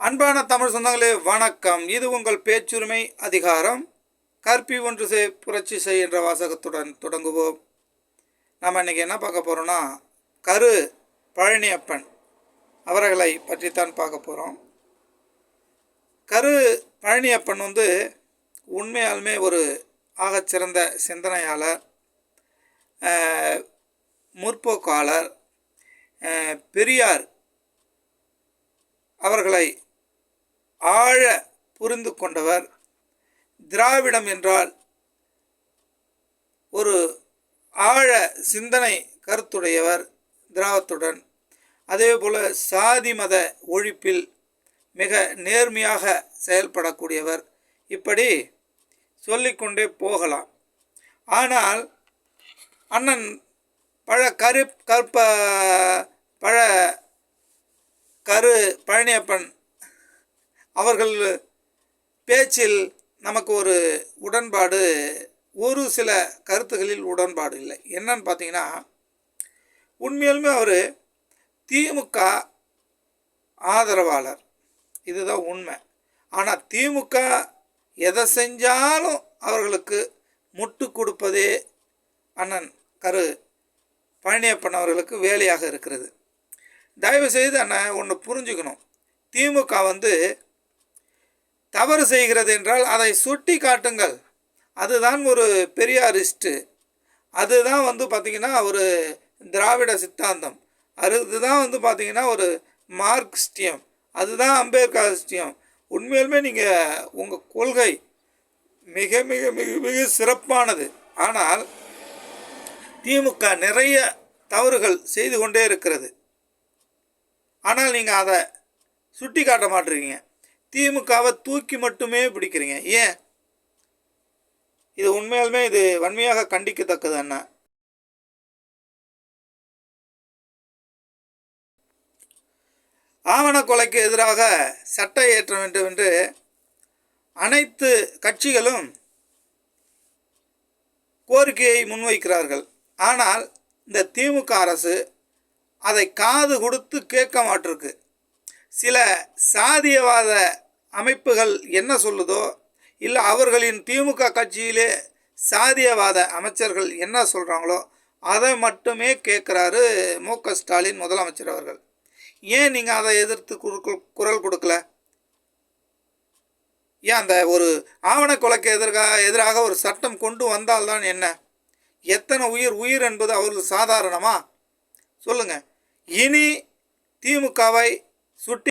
அன்பான தமிழ் சொந்தங்களே வணக்கம். இது உங்கள் பேச்சுரிமை அதிகாரம். கற்பி ஒன்று செய் புரட்சி செய் என்ற வாசகத்துடன் தொடங்குவோம். நம்ம இன்றைக்கி என்ன பார்க்க போகிறோன்னா, கரு பழனியப்பன் அவர்களை பற்றித்தான் பார்க்க போகிறோம். கரு பழனியப்பன் உண்மையாலுமே ஒரு ஆகச்சிறந்த சிந்தனையாளர், முற்போக்காளர், பெரியார் அவர்களை ஆழ புரிந்து கொண்டவர். திராவிடம் என்றால் ஒரு ஆழ சிந்தனை கருத்துடையவர் திராவிடத்துடன். அதே போல் சாதி மத ஒழிப்பில் மிக நேர்மையாக செயல்படக்கூடியவர். இப்படி சொல்லிக்கொண்டே போகலாம். ஆனால் அண்ணன் கரு பழனியப்பன் அவர்கள் பேச்சில் நமக்கு ஒரு உடன்பாடு, ஒரு சில கருத்துகளில் உடன்பாடு இல்லை. என்னன்னு பார்த்தீங்கன்னா, உண்மையிலுமே அவர் திமுக ஆதரவாளர், இதுதான் உண்மை. ஆனால் திமுக எதை செஞ்சாலும் அவர்களுக்கு முட்டு கொடுப்பதே அண்ணன் கரு பழனியப்பன் அவர்களுக்கு வேலையாக இருக்கிறது. தயவுசெய்து அண்ணன் ஒன்று புரிஞ்சுக்கணும். திமுக தவறு செய்கிறது என்றால் அதை சுட்டி காட்டுங்கள். அதுதான் ஒரு பெரியாரிஸ்ட்டு, அதுதான் பார்த்திங்கன்னா ஒரு திராவிட சித்தாந்தம், அதுதான் பார்த்திங்கன்னா ஒரு மார்க்சிஸ்டியம், அதுதான் அம்பேத்கரிஸ்டியம். உண்மையிலுமே நீங்கள் உங்கள் கொள்கை மிக மிக மிக மிக சிறப்பானது. ஆனால் திமுக நிறைய தவறுகள் செய்து கொண்டே இருக்கிறது. ஆனால் நீங்கள் அதை சுட்டி காட்ட மாட்டேறீங்க. திமுகவை தூக்கி மட்டுமே பிடிக்கிறீங்க. ஏன்? இது உண்மையாலுமே இது வன்மையாக கண்டிக்கத்தக்கது அண்ணா. ஆவண கொலைக்கு எதிராக சட்ட இயற்ற வேண்டும் என்று அனைத்து கட்சிகளும் கோரிக்கையை முன்வைக்கிறார்கள். ஆனால் இந்த திமுக அரசு அதை காது கொடுத்து கேட்க மாட்டிருக்கு. சில சாதியவாத அமைப்புகள் என்ன சொல்லுதோ, இல்லை அவர்களின் திமுக கட்சியிலே சாதியவாத அமைச்சர்கள் என்ன சொல்கிறாங்களோ அதை மட்டுமே கேட்குறாரு மு.க. ஸ்டாலின் முதலமைச்சர் அவர்கள். ஏன் நீங்கள் அதை எதிர்த்து குரல் கொடுக்கல? ஏன் அந்த ஒரு ஆவண கொலைக்கு எதிராக ஒரு சட்டம் கொண்டு வந்தால்தான் என்ன? எத்தனை உயிர் என்பது அவர்களுக்கு சாதாரணமா? சொல்லுங்கள். இனி திமுகவை சுட்டி